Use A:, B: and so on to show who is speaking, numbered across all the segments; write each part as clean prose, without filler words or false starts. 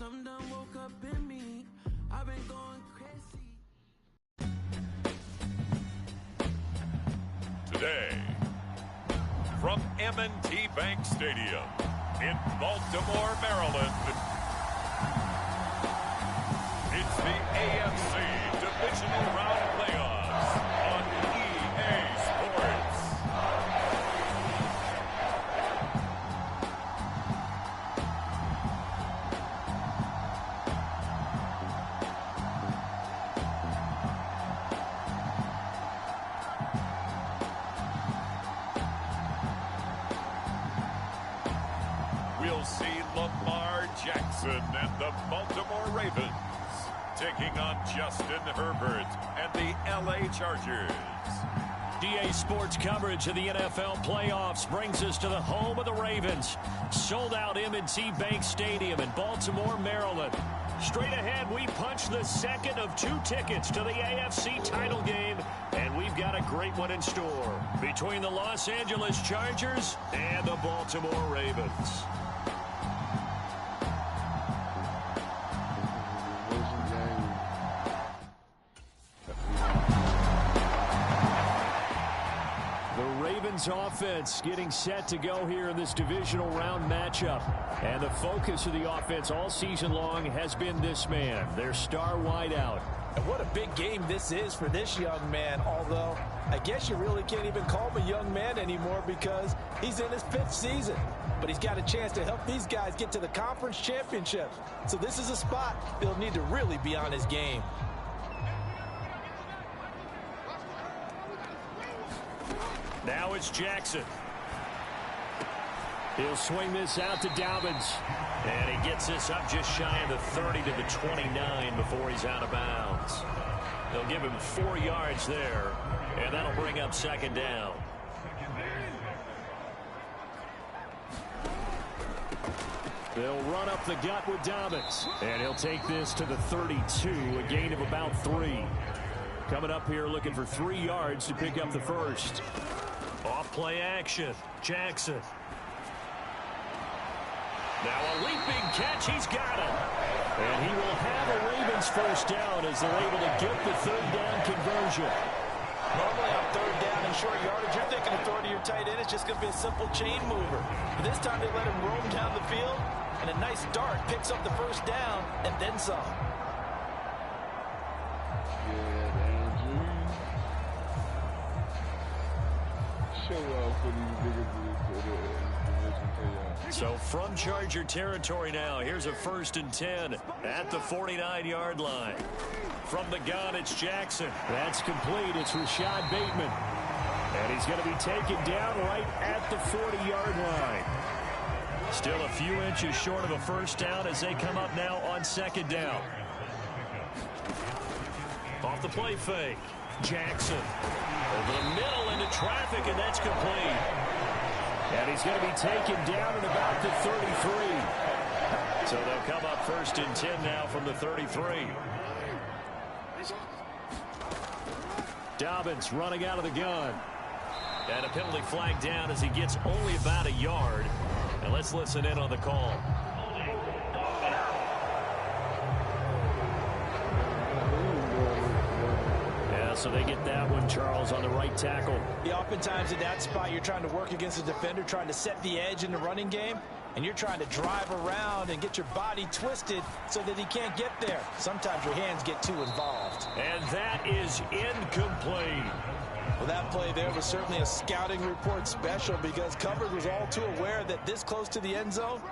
A: Some done woke up in me. I've been going crazy.
B: Today, from M&T Bank Stadium in Baltimore, Maryland, it's the AFC Divisional Round Playoffs on EA Sports. We'll see Lamar Jackson and the Baltimore Ravens taking on Justin Herbert and the LA Chargers.
C: EA Sports coverage of the NFL playoffs brings us to the home of the Ravens. Sold out M&T Bank Stadium in Baltimore, Maryland. Straight ahead, we punch the second of 2 tickets to the AFC title game, and we've got a great one in store between the Los Angeles Chargers and the Baltimore Ravens. Offense getting set to go here in this divisional round matchup. And the focus of the offense all season long has been this man, their star wideout.
D: And what a big game this is for this young man, although I guess you really can't even call him a young man anymore because he's in his 5th season. But he's got a chance to help these guys get to the conference championship. So this is a spot he'll need to really be on his game.
C: Now it's Jackson. He'll swing this out to Dobbins. And he gets this up just shy of the 30 to the 29 before he's out of bounds. They'll give him 4 yards there, and that'll bring up 2nd down. They'll run up the gut with Dobbins. And he'll take this to the 32, a gain of about 3. Coming up here looking for 3 yards to pick up the first. Off play action. Jackson. Now a leaping catch. He's got it. And he will have a Ravens first down as they're able to get the 3rd down conversion.
D: Normally on 3rd down and short yardage, you're thinking of throwing to your tight end. It's just going to be a simple chain mover. But this time they let him roam down the field. And a nice dart picks up the first down and then some.
C: So from Charger territory now, here's a 1st and 10 at the 49-yard line. From the gun, it's Jackson. That's complete. It's Rashad Bateman. And he's going to be taken down right at the 40-yard line. Still a few inches short of a first down as they come up now on 2nd down. Off the play fake. Jackson over the middle into traffic, and that's complete. And he's going to be taken down at about the 33. So they'll come up 1st and 10 now from the 33. Dobbins running out of the gun. And a penalty flag down as he gets only about a yard. And let's listen in on the call. So they get that one, Charles, on the right tackle.
D: Yeah, oftentimes in that spot, you're trying to work against a defender, trying to set the edge in the running game, and you're trying to drive around and get your body twisted so that he can't get there. Sometimes your hands get too involved.
C: And that is incomplete.
D: Well, that play there was certainly a scouting report special because coverage was all too aware that this close to the end zone,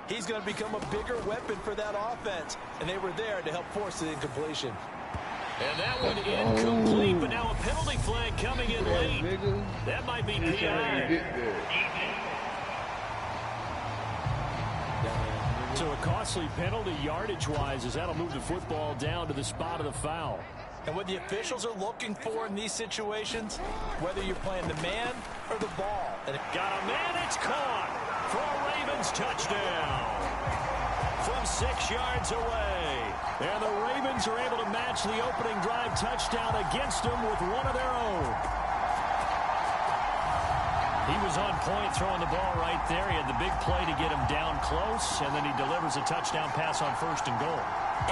D: he's going to become a bigger weapon for that offense, and they were there to help force the incompletion.
C: And that one incomplete, but now a penalty flag coming in late. That might be PI. So a costly penalty yardage-wise as that'll move the football down to the spot of the foul.
D: And what the officials are looking for in these situations, whether you're playing the man or the ball. And
C: got a man, it's caught for a Ravens touchdown from 6 yards away. And the Ravens are able to match the opening drive touchdown against them with one of their own. He was on point throwing the ball right there. He had the big play to get him down close, and then he delivers a touchdown pass on 1st and goal.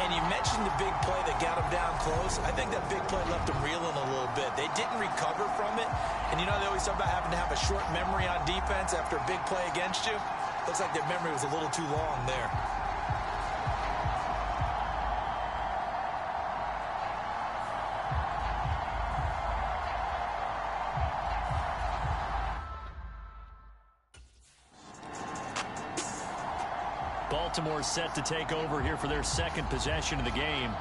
D: And you mentioned the big play that got him down close. I think that big play left him reeling a little bit. They didn't recover from it. And you know they always talk about having to have a short memory on defense after a big play against you. Looks like their memory was a little too long there.
C: Baltimore set to take over here for their second possession of the game.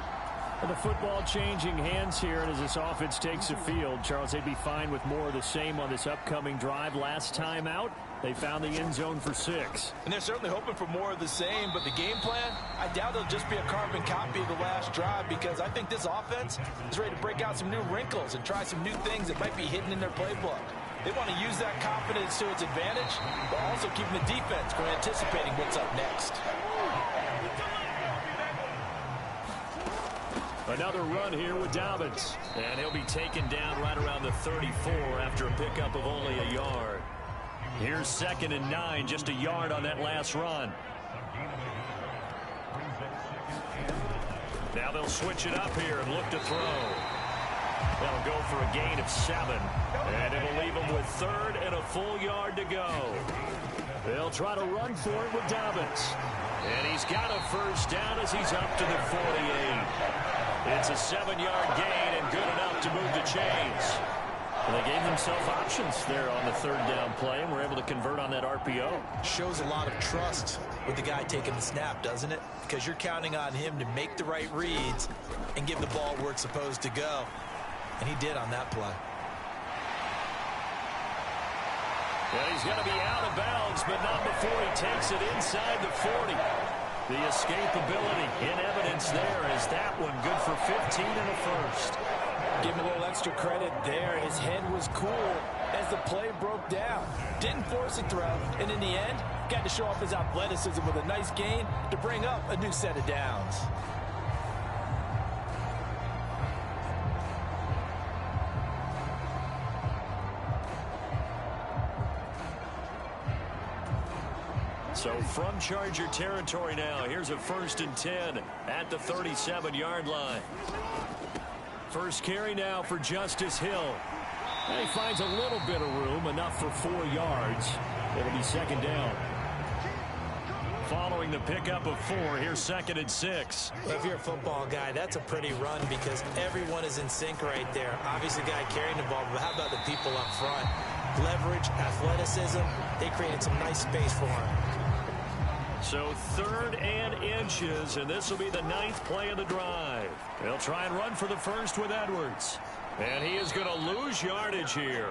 E: And the football changing hands here, and as this offense takes the field, Charles, they'd be fine with more of the same on this upcoming drive. Last time out, they found the end zone for 6.
D: And they're certainly hoping for more of the same, but the game plan, I doubt it'll just be a carbon copy of the last drive, because I think this offense is ready to break out some new wrinkles and try some new things that might be hidden in their playbook. They want to use that confidence to its advantage, but also keeping the defense from anticipating what's up next.
C: Another run here with Dobbins. And he'll be taken down right around the 34 after a pickup of only a yard. Here's 2nd and 9, just a yard on that last run. Now they'll switch it up here and look to throw. They'll go for a gain of 7. And it'll leave them with 3rd and a full yard to go. They'll try to run for it with Dobbins. And he's got a first down as he's up to the 48. It's a 7-yard gain and good enough to move the chains. Well, they gave themselves options there on the 3rd down play and were able to convert on that RPO.
D: Shows a lot of trust with the guy taking the snap, doesn't it? Because you're counting on him to make the right reads and give the ball where it's supposed to go. And he did on that play.
C: And he's going to be out of bounds, but not before he takes it inside the 40. The escapability in evidence there as that one good for 15 and a first.
D: Give him a little extra credit there. His head was cool as the play broke down. Didn't force a throw, and in the end, got to show off his athleticism with a nice gain to bring up a new set of downs.
C: So from Charger territory now, here's a 1st and 10 at the 37-yard line. First carry now for Justice Hill. And he finds a little bit of room, enough for 4 yards. It'll be 2nd down. Following the pickup of 4, here's 2nd and 6.
D: Well, if you're a football guy, that's a pretty run because everyone is in sync right there. Obviously, the guy carrying the ball, but how about the people up front? Leverage, athleticism, they created some nice space for him.
C: So 3rd and inches, and this will be the 9th play of the drive. They'll try and run for the first with Edwards. And he is going to lose yardage here.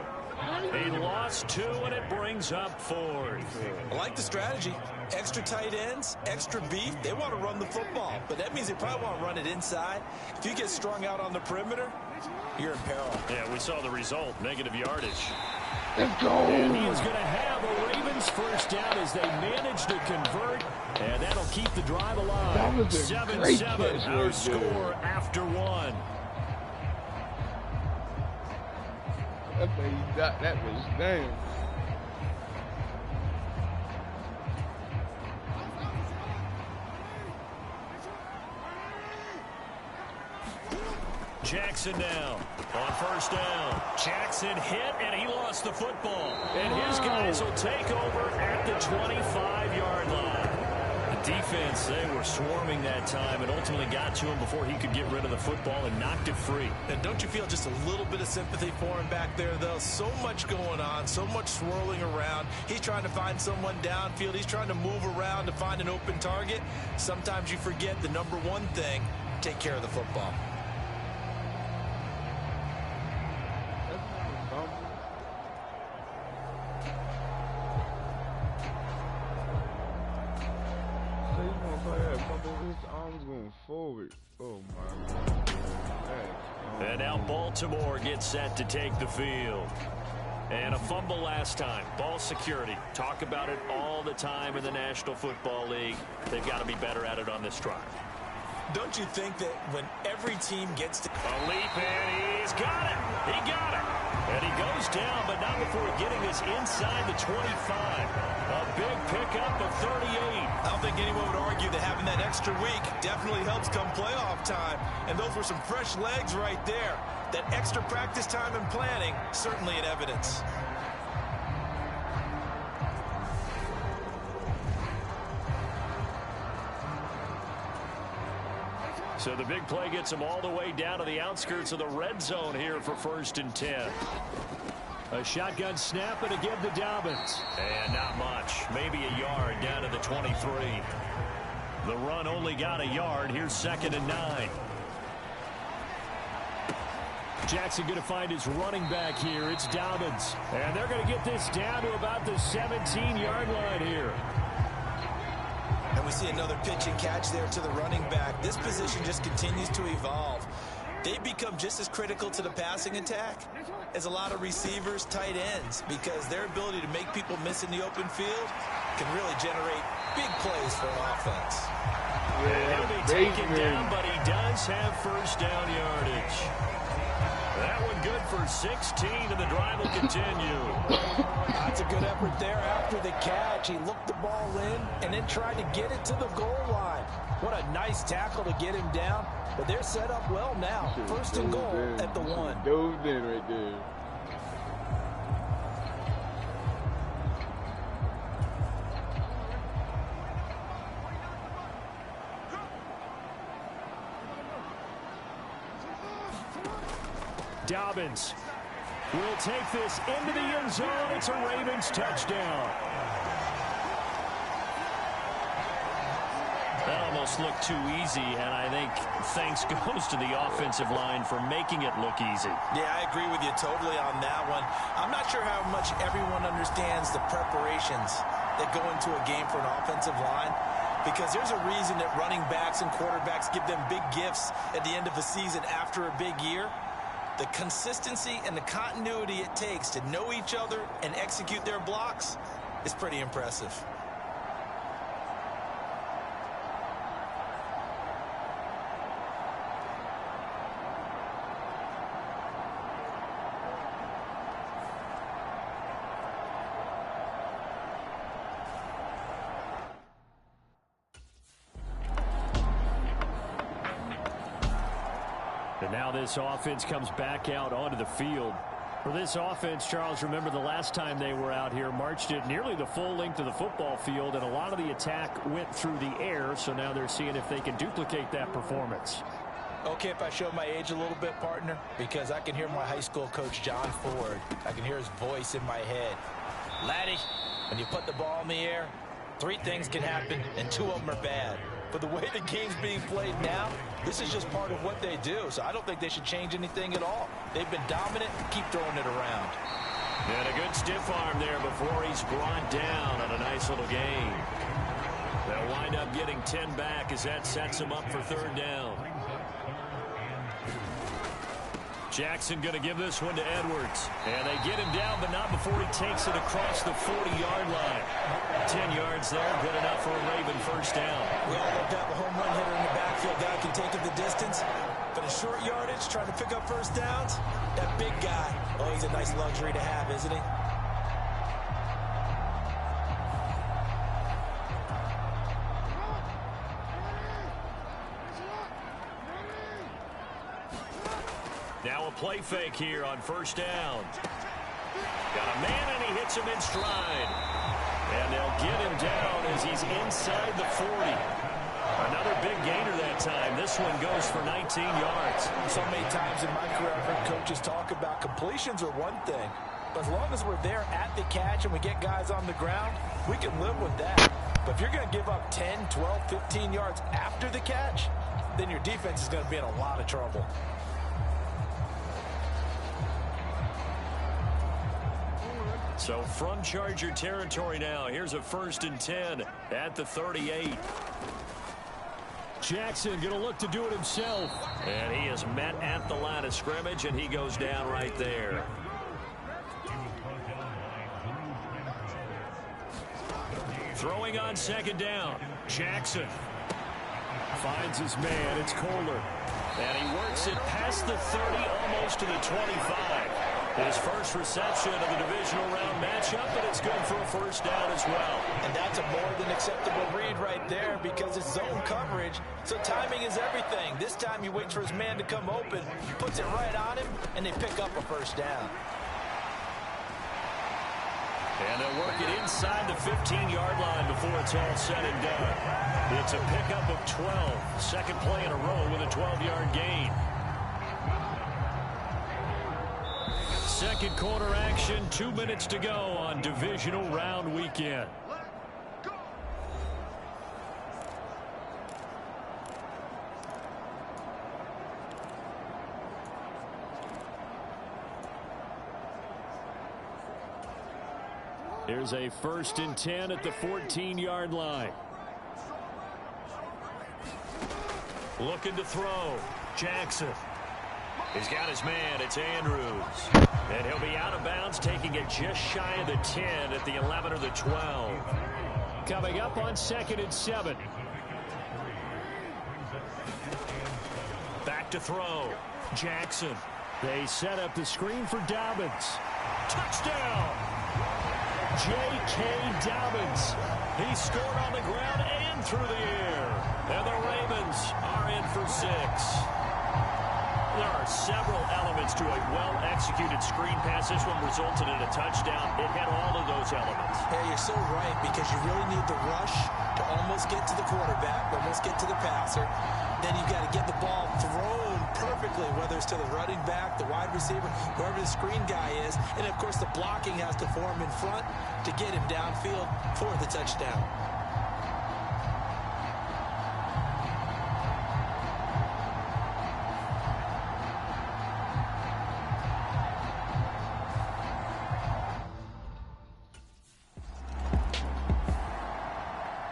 C: He lost 2, and it brings up 4th.
D: I like the strategy. Extra tight ends, extra beef. They want to run the football, but that means they probably want to run it inside. If you get strung out on the perimeter, you're in peril.
C: Yeah, we saw the result, negative yardage.
E: Let's go. And he is going to have a Ravens first down as they manage to convert, and that'll keep the drive alive. 7-7, our score after 1.
F: That was damn.
C: Jackson now on first down. Jackson hit, and he lost the football. And his guys will take over at the 25-yard line. The defense, they were swarming that time and ultimately got to him before he could get rid of the football and knocked it free.
D: And don't you feel just a little bit of sympathy for him back there, though? So much going on, so much swirling around. He's trying to find someone downfield. He's trying to move around to find an open target. Sometimes you forget the number one thing, take care of the football.
F: Forward. Oh my God.
C: And now Baltimore gets set to take the field. And a fumble last time. Ball security. Talk about it all the time in the National Football League. They've got to be better at it on this drive.
D: Don't you think that when every team gets to...
C: A leap, and he's got it. He got it. And he goes down, but not before getting this inside the 25. A big pickup of 38.
D: think anyone would argue that having that extra week definitely helps come playoff time. And those were some fresh legs right there. That extra practice time and planning, certainly in evidence.
C: So the big play gets them all the way down to the outskirts of the red zone here for 1st and 10. A shotgun snap, and again to Dobbins. And not much. Maybe a yard down to the 23. The run only got a yard. Here's 2nd and 9. Jackson going to find his running back here. It's Dobbins. And they're going to get this down to about the 17-yard line here.
D: And we see another pitch and catch there to the running back. This position just continues to evolve. They become just as critical to the passing attack as a lot of receivers, tight ends, because their ability to make people miss in the open field can really generate big plays for an offense.
C: Yeah, he'll be taken down, but he does have 1st down yardage. That one good for 16, and the drive will continue.
D: That's a good effort there after the catch. He looked the ball in and then tried to get it to the goal line. What a nice tackle to get him down. But they're set up well now. 1st and goal at the 1.
F: Dove in right there.
C: Dobbins will take this into the end zone. It's a Ravens touchdown. That almost looked too easy, and I think thanks goes to the offensive line for making it look easy.
D: Yeah, I agree with you totally on that one. I'm not sure how much everyone understands the preparations that go into a game for an offensive line, because there's a reason that running backs and quarterbacks give them big gifts at the end of the season after a big year. The consistency and the continuity it takes to know each other and execute their blocks is pretty impressive.
C: And now this offense comes back out onto the field. For this offense, Charles, remember the last time they were out here, marched it nearly the full length of the football field, and a lot of the attack went through the air, so now they're seeing if they can duplicate that performance.
D: Okay, if I show my age a little bit, partner, because I can hear my high school coach, John Ford. I can hear his voice in my head. Laddie, when you put the ball in the air, 3 things can happen, and 2 of them are bad. But the way the game's being played now, this is just part of what they do. So I don't think they should change anything at all. They've been dominant. Keep throwing it around.
C: And a good stiff arm there before he's brought down on a nice little gain. They'll wind up getting 10 back as that sets them up for 3rd down. Jackson going to give this one to Edwards. And they get him down, but not before he takes it across the 40-yard line. 10 yards there, good enough for a Raven 1st down.
D: We all love to have a home run hitter in the backfield. Guy can take it the distance. But a short yardage, trying to pick up 1st downs, that big guy, oh, he's a nice luxury to have, isn't he?
C: Now a play fake here on 1st down. Got a man, and he hits him in stride. And they'll get him down as he's inside the 40. Another big gainer that time. This one goes for 19 yards.
D: So many times in my career, I've heard coaches talk about completions are one thing. But as long as we're there at the catch and we get guys on the ground, we can live with that. But if you're going to give up 10, 12, 15 yards after the catch, then your defense is going to be in a lot of trouble.
C: So from Charger territory now, here's a 1st and 10 at the 38. Jackson going to look to do it himself. And he is met at the line of scrimmage, and he goes down right there. Throwing on 2nd down. Jackson finds his man. It's Kohler. And he works it past the 30, almost to the 25. His first reception of the divisional round matchup, and it's good for a first down as well.
D: And that's a more than acceptable read right there because it's zone coverage, so timing is everything. This time he waits for his man to come open, puts it right on him, and they pick up a first down.
C: And they'll work it inside the 15-yard line before it's all said and done. It's a pickup of 12. Second play in a row with a 12-yard gain. Second quarter action, 2 minutes to go on divisional round weekend. Here's a 1st and 10 at the 14-yard line. Looking to throw. Jackson. He's got his man. It's Andrews. And he'll be out of bounds, taking it just shy of the 10 at the 11 or the 12. Coming up on 2nd and 7. Back to throw. Jackson. They set up the screen for Dobbins. Touchdown! J.K. Dobbins. He scored on the ground and through the air. And the Ravens are in for 6. There are several elements to a well-executed screen pass. This one resulted in a touchdown. It had all of those elements.
D: Yeah, you're so right because you really need the rush to almost get to the quarterback, almost get to the passer. Then you've got to get the ball thrown perfectly, whether it's to the running back, the wide receiver, whoever the screen guy is. And, of course, the blocking has to form in front to get him downfield for the touchdown.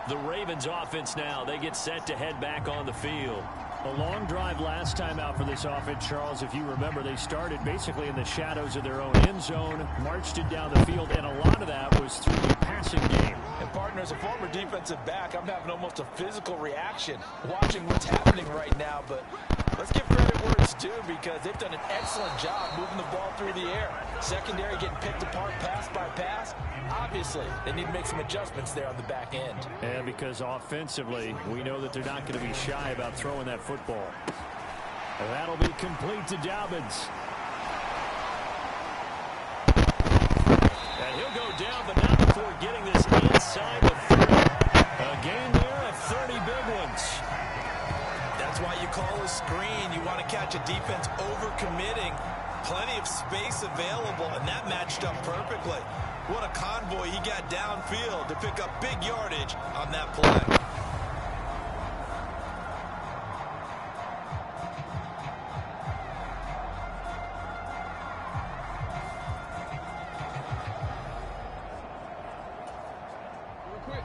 C: The Ravens offense now, they get set to head back on the field.
E: A long drive last time out for this offense, Charles. If you remember, they started basically in the shadows of their own end zone, marched it down the field, and a lot of that was through the passing game.
D: And, partner, as a former defensive back, I'm having almost a physical reaction watching what's happening right now. But let's give credit where it's due because they've done an excellent job moving the ball through the air. Secondary getting picked apart pass by pass. Obviously, they need to make some adjustments there on the back end.
E: And because offensively, we know that they're not going to be shy about throwing that football.
C: And that'll be complete to Dobbins. And he'll go down, but not before getting this inside the 30. A gain there of 30 big ones.
D: That's why you call a screen. You want to catch a defense overcommitting. Plenty of space available, and that matched up perfectly. What a convoy he got downfield to pick up big yardage on that play.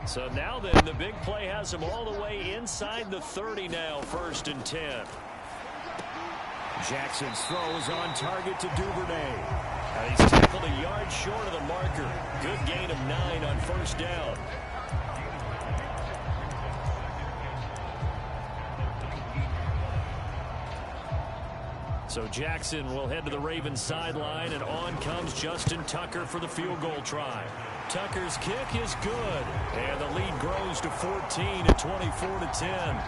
C: So now then, the big play has him all the way inside the 30 now, 1st and 10.
E: Jackson's throw is on target to Duvernay.
C: He's tackled a yard short of the marker. Good gain of 9 on 1st down. So Jackson will head to the Ravens sideline, and on comes Justin Tucker for the field goal try. Tucker's kick is good, and the lead grows to 14 at 24-10.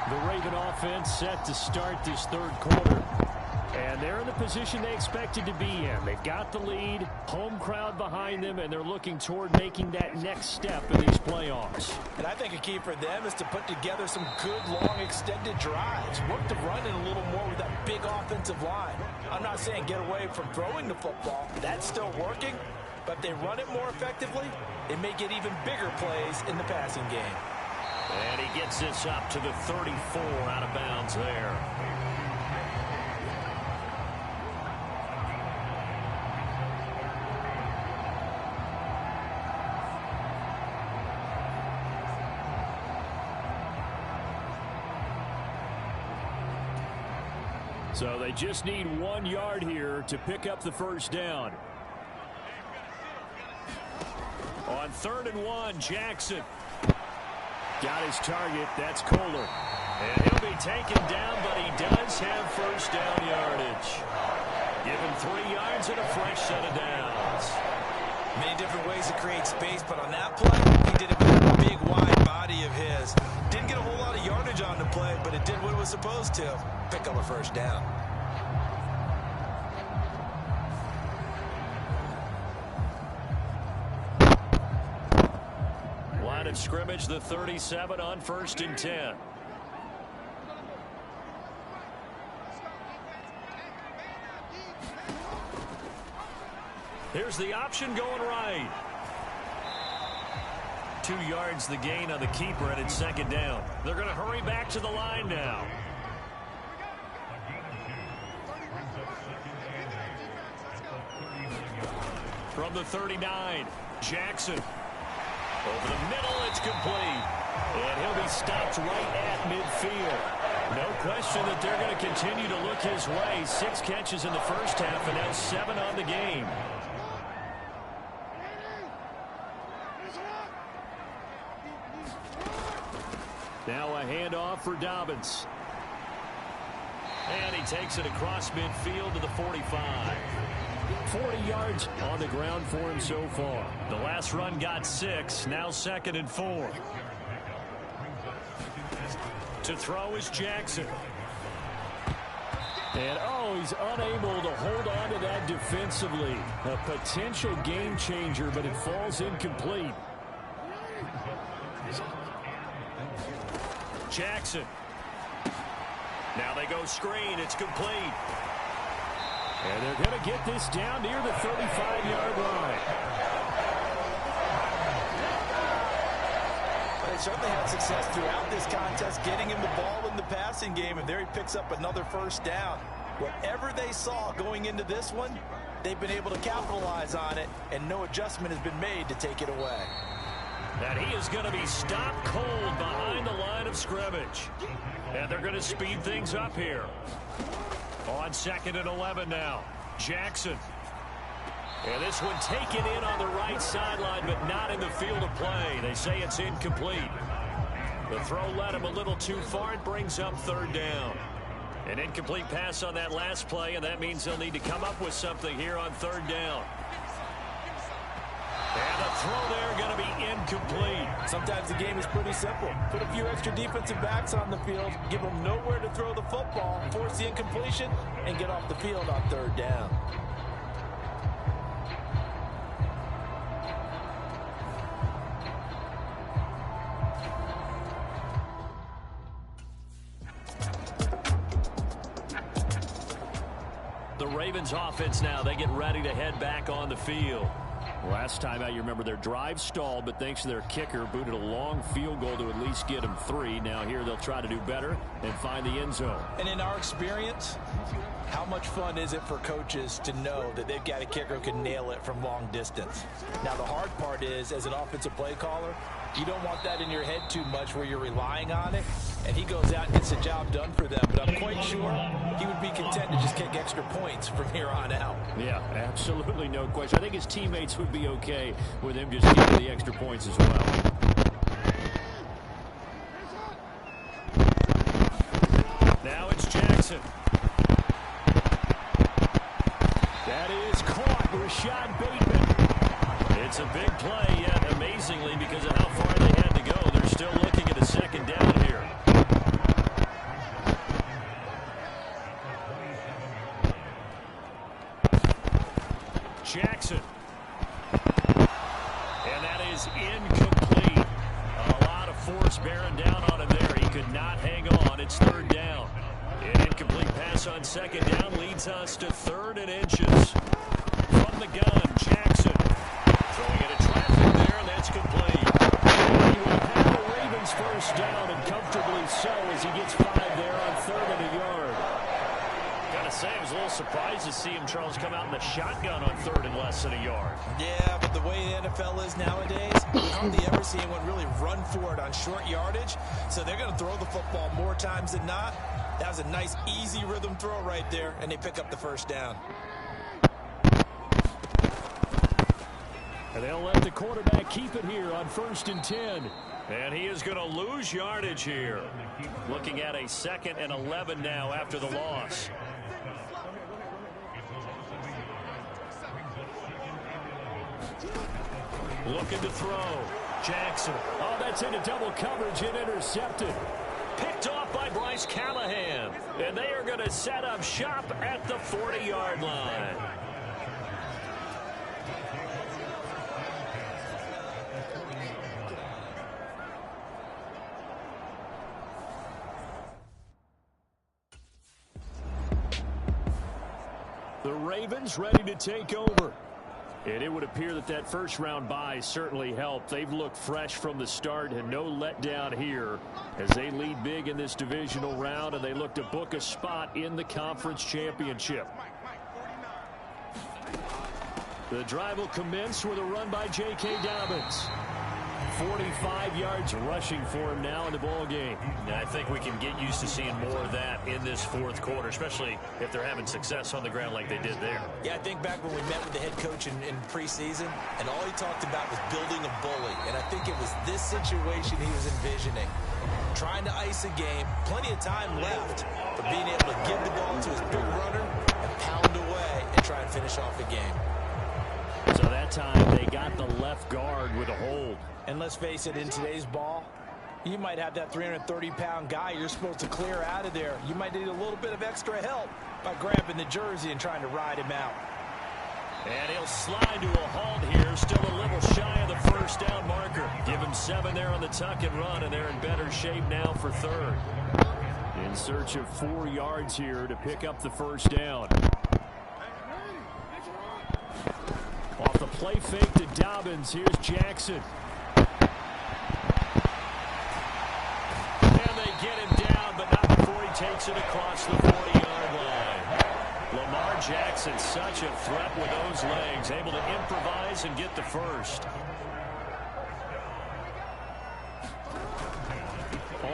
E: The Raven offense set to start this 3rd quarter. And they're in the position they expected to be in. They've got the lead, home crowd behind them, and they're looking toward making that next step in these playoffs.
D: And I think a key for them is to put together some good, long, extended drives. Work the run in a little more with that big offensive line. I'm not saying get away from throwing the football. That's still working. But if they run it more effectively, they may get even bigger plays in the passing game.
C: And he gets this up to the 34 out of bounds there. So they just need 1 yard here to pick up the 1st down. On 3rd and 1, Jackson. Got his target. That's Kohler. And he'll be taken down, but he does have first down yardage. Given 3 yards and a fresh set of downs.
D: Many different ways to create space, but on that play, he did it with a big, wide body of his. Didn't get a whole lot of yardage on the play, but it did what it was supposed to. Pick up a first down.
C: Line of scrimmage, the 37 on 1st and 10. Here's the option going right. 2 yards the gain on the keeper, and it's 2nd down. They're going to hurry back to the line now. From the 39, Jackson. Over the middle, it's complete. And he'll be stopped right at midfield. No question that they're going to continue to look his way. 6 catches in the first half, and now 7 on the game. Now a handoff for Dobbins. And he takes it across midfield to the 45. 40 yards on the ground for him so far. The last run got 6. Now 2nd and 4. To throw is Jackson. And, he's unable to hold on to that defensively. A potential game changer, but it falls incomplete. Jackson. Now they go screen. It's complete. And they're going to get this down near the 35-yard line.
D: They certainly had success throughout this contest, getting him the ball in the passing game, and there he picks up another first down. Whatever they saw going into this one, they've been able to capitalize on it, and no adjustment has been made to take it away.
C: And he is going to be stopped cold behind the line of scrimmage. And they're going to speed things up here. On 2nd and 11 now. Jackson. And this one taken in on the right sideline, but not in the field of play. They say it's incomplete. The throw led him a little too far. It brings up 3rd down. An incomplete pass on that last play, and that means they'll need to come up with something here on 3rd down. And the throw there going to be incomplete.
D: Sometimes the game is pretty simple. Put a few extra defensive backs on the field, give them nowhere to throw the football, force the incompletion, and get off the field on 3rd down.
C: The Ravens offense now, they get ready to head back on the field. Last time out, you remember their drive stalled, but thanks to their kicker, booted a long field goal to at least get them 3. Now here they'll try to do better and find the end zone.
D: And in our experience, how much fun is it for coaches to know that they've got a kicker who can nail it from long distance? Now the hard part is, as an offensive play caller, you don't want that in your head too much where you're relying on it, and he goes out and gets the job done for them. But I'm quite sure he would be content to just kick extra points from here on out.
C: Yeah, absolutely no question. I think his teammates would be okay with him just getting the extra points as well. Now it's Jackson. That is caught. Rashad Bateman. It's a big play, yet amazingly, because of how far they had to go, they're still looking at a 2nd down here. Jackson. And that is incomplete. A lot of force bearing down on him there. He could not hang on. It's 3rd down. An incomplete pass on 2nd down leads us to 3rd and inches. From the gun, Jackson. Throwing it at traffic there, and that's complete. He will have the Ravens first down, and comfortably so, as he gets 5 there on 3rd and a yard. Gotta say, I was a little surprised to see him, Charles, come out in the shotgun on 3rd and less than a yard.
D: Yeah, but the way the NFL is nowadays, we hardly ever see anyone really run for it on short yardage. So they're going to throw the football more times than not. That was a nice, easy rhythm throw right there, and they pick up the first down.
C: And they'll let the quarterback keep it here on 1st and 10. And he is going to lose yardage here. Looking at a 2nd and 11 now after the loss. Looking to throw. Jackson.
E: Oh, that's into double coverage and intercepted.
C: Picked off by Bryce Callahan. And they are going to set up shop at the 40-yard line.
E: The Ravens ready to take over. And it would appear that that first-round bye certainly helped. They've looked fresh from the start and no letdown here as they lead big in this divisional round, and they look to book a spot in the conference championship. The drive will commence with a run by J.K. Dobbins. 45 yards rushing for him now in the ball game.
C: Now, I think we can get used to seeing more of that in this fourth quarter, especially if they're having success on the ground like they did there.
D: Yeah, I think back when we met with the head coach in preseason, and all he talked about was building a bully. And I think it was this situation he was envisioning. Trying to ice a game, plenty of time left, but being able to give the ball to his big runner and pound away and try and finish off the game.
E: So that time they got the left guard with a hold.
D: And let's face it, in today's ball, you might have that 330-pound guy you're supposed to clear out of there. You might need a little bit of extra help by grabbing the jersey and trying to ride him out.
C: And he'll slide to a halt here, still a little shy of the first down marker. Give him 7 there on the tuck and run, and they're in better shape now for 3rd.
E: In search of 4 yards here to pick up the first down. Off the play fake to Dobbins, here's Jackson.
C: Get him down, but not before he takes it across the 40-yard line. Lamar Jackson, such a threat with those legs, able to improvise and get the first.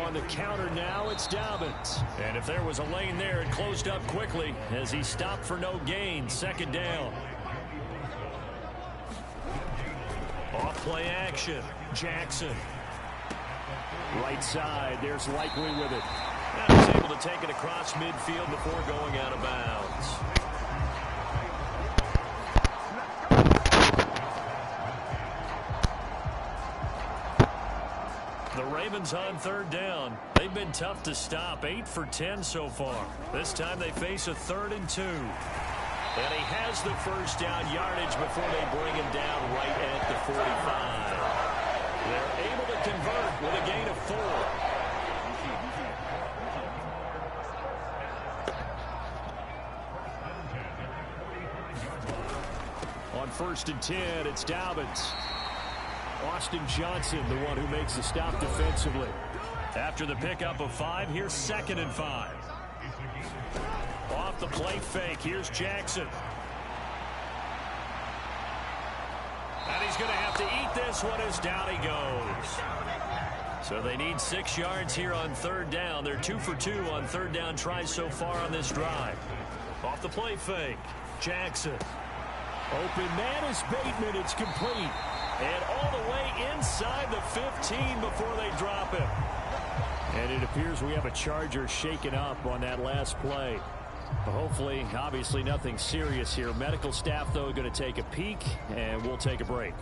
E: On the counter now, it's Dobbins.
C: And if there was a lane there, it closed up quickly as he stopped for no gain. 2nd down. Off play action. Jackson.
E: Right side, there's Likely with it.
C: And he's able to take it across midfield before going out of bounds. The Ravens on 3rd down. They've been tough to stop. 8 for 10 so far. This time they face a 3rd and 2. And he has the first down yardage before they bring him down right at the 45. They're able to convert with a gain of 4.
E: On 1st and 10, it's Dobbins. Austin Johnson, the one who makes the stop defensively.
C: After the pickup of 5, here's 2nd and 5. Off the play fake, here's Jackson. And he's going to have to eat this one as down he goes. So they need 6 yards here on 3rd down. They're 2 for 2 on 3rd down tries so far on this drive. Off the play fake, Jackson.
E: Open man is Bateman. It's complete.
C: And all the way inside the 15 before they drop him.
E: And it appears we have a Charger shaken up on that last play. Hopefully, obviously nothing serious here. Medical staff, though, going to take a peek, and we'll take a break.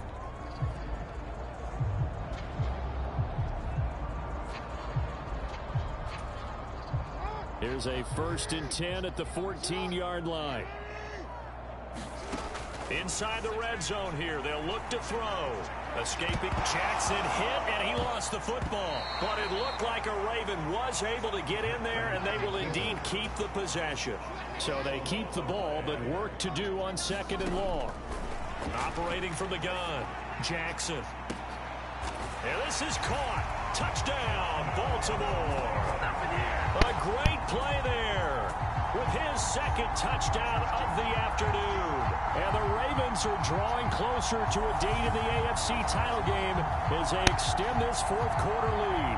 E: Here's a 1st and 10 at the 14-yard line.
C: Inside the red zone here, they'll look to throw. Escaping Jackson hit, and he lost the football. But it looked like a Raven was able to get in there, and they will indeed keep the possession.
E: So they keep the ball, but work to do on 2nd and long.
C: Operating from the gun, Jackson. And this is caught. Touchdown, Baltimore. A great play there with his 2nd touchdown of the afternoon. And the Ravens are drawing closer to a date in the AFC title game as they extend this 4th quarter lead.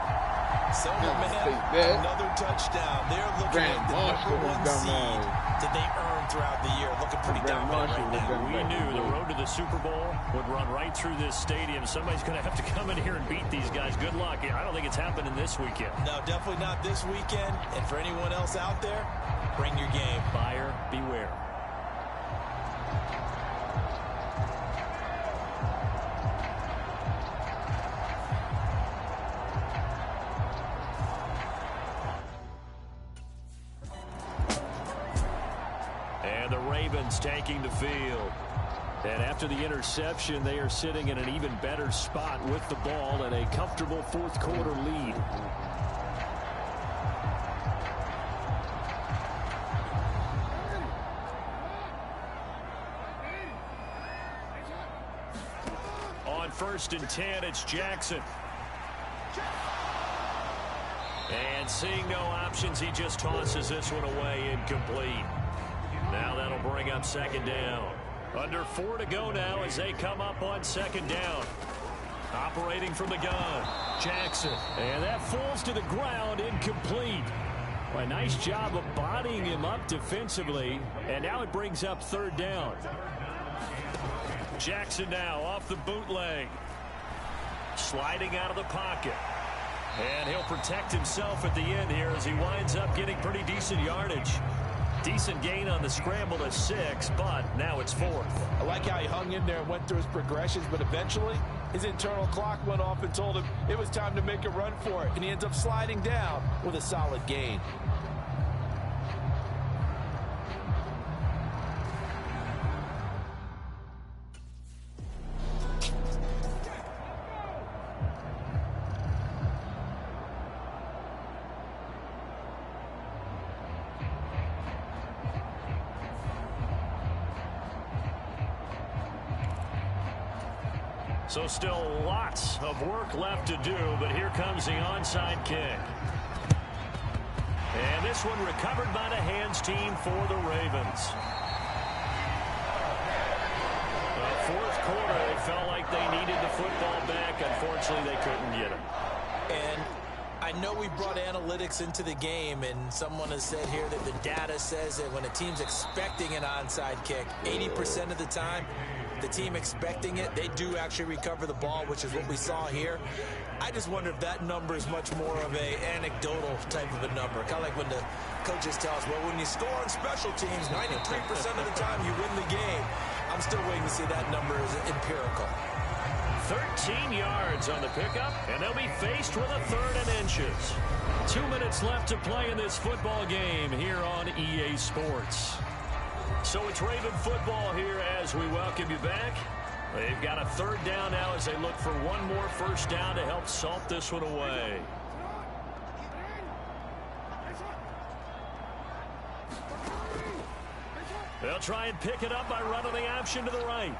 D: So, man, another touchdown. They're looking at the #1 seed that they earned throughout the year. Looking pretty dominant right now.
C: We knew the road to the Super Bowl would run right through this stadium. Somebody's going to have to come in here and beat these guys. Good luck. I don't think it's happening this weekend.
D: No, definitely not this weekend. And for anyone else out there, bring your game.
C: Buyer beware. And the Ravens taking the field. And after the interception, they are sitting in an even better spot with the ball and a comfortable fourth quarter lead. On 1st and 10, it's Jackson. And seeing no options, he just tosses this one away, incomplete. Now that'll bring up 2nd down. Under 4 to go now as they come up on 2nd down. Operating from the gun, Jackson. And that falls to the ground, incomplete. A nice job of bodying him up defensively. And now it brings up 3rd down. Jackson now off the bootleg. Sliding out of the pocket. And he'll protect himself at the end here as he winds up getting pretty decent yardage. Decent gain on the scramble to 6, but now it's 4th.
D: I like how he hung in there and went through his progressions, but eventually his internal clock went off and told him it was time to make a run for it, and he ends up sliding down with a solid gain.
C: So still lots of work left to do, but here comes the onside kick. And this one recovered by the hands team for the Ravens. The 4th quarter, it felt like they needed the football back. Unfortunately, they couldn't get it.
D: And I know we brought analytics into the game, and someone has said here that the data says that when a team's expecting an onside kick, 80% of the time, the team expecting it, they do actually recover the ball, which is what we saw here. I just wonder if that number is much more of a anecdotal type of a number. Kind of like when the coaches tell us, well, when you score on special teams, 93% of the time you win the game. I'm still waiting to see that number is empirical.
C: 13 yards on the pickup, and they'll be faced with a 3rd and inches. 2 minutes left to play in this football game here on EA Sports. So it's Raven football here as we welcome you back. They've got a 3rd down now as they look for one more 1st down to help salt this one away. They'll try and pick it up by running the option to the right.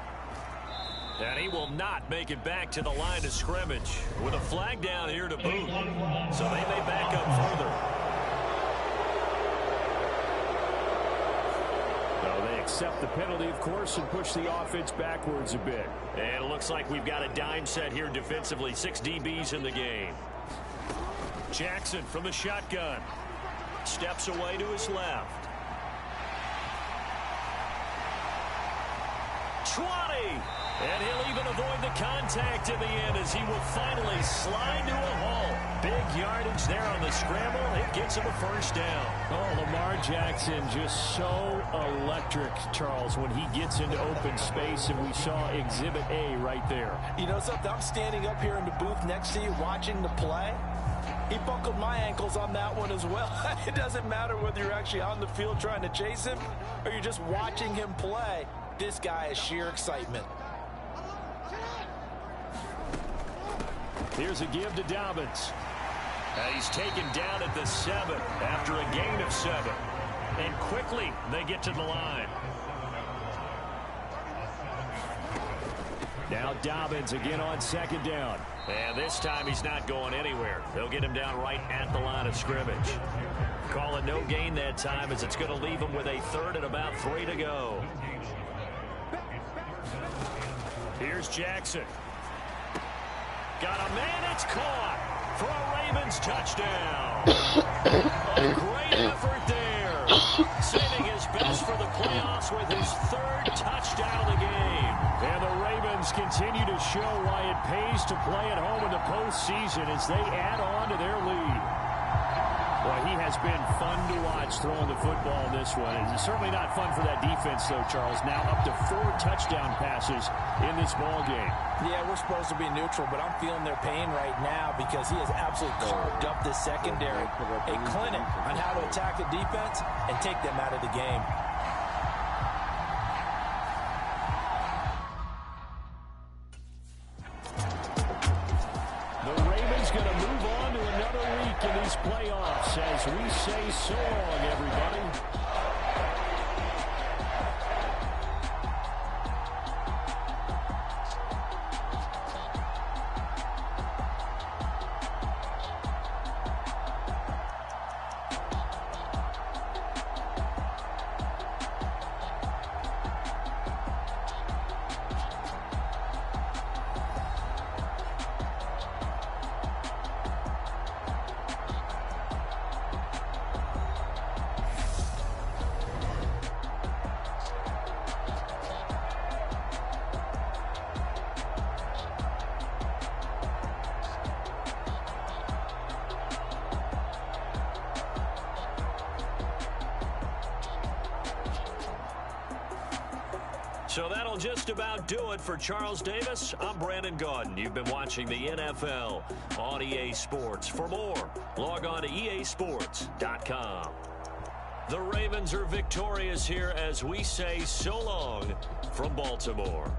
C: And he will not make it back to the line of scrimmage with a flag down here to boot. So they may back up further.
E: They accept the penalty, of course, and push the offense backwards a bit.
C: And it looks like we've got a dime set here defensively. 6 DBs in the game. Jackson from the shotgun. Steps away to his left. 20! And he'll even avoid the contact in the end as he will finally slide to a halt. Big yardage there on the scramble. It gets him a 1st down.
E: Oh, Lamar Jackson just so electric, Charles, when he gets into open space, and we saw Exhibit A right there.
D: You know something? I'm standing up here in the booth next to you watching the play. He buckled my ankles on that one as well. It doesn't matter whether you're actually on the field trying to chase him or you're just watching him play. This guy is sheer excitement.
E: Here's a give to Dobbins.
C: He's taken down at the 7 after a gain of 7. And quickly they get to the line.
E: Now Dobbins again on 2nd down.
C: And this time he's not going anywhere. They'll get him down right at the line of scrimmage. Call it no gain that time as it's going to leave him with a 3rd and about 3 to go. Here's Jackson. Got a man, it's caught for a Ravens touchdown. A great effort there Saving his best for the playoffs with his 3rd touchdown of the game.
E: And the Ravens continue to show why it pays to play at home in the postseason as they add on to their lead. Boy, he has been fun to watch throwing the football in this one. It's certainly not fun for that defense, though, Charles. Now up to 4 touchdown passes in this ball game.
D: Yeah, we're supposed to be neutral, but I'm feeling their pain right now because he has absolutely carved up this secondary. A clinic on how to attack a defense and take them out of the game.
E: The Ravens going to move on to another week in these playoffs as we say so long, everybody.
C: So that'll just about do it for Charles Davis. I'm Brandon Gaudin. You've been watching the NFL on EA Sports. For more, log on to easports.com. The Ravens are victorious here as we say so long from Baltimore.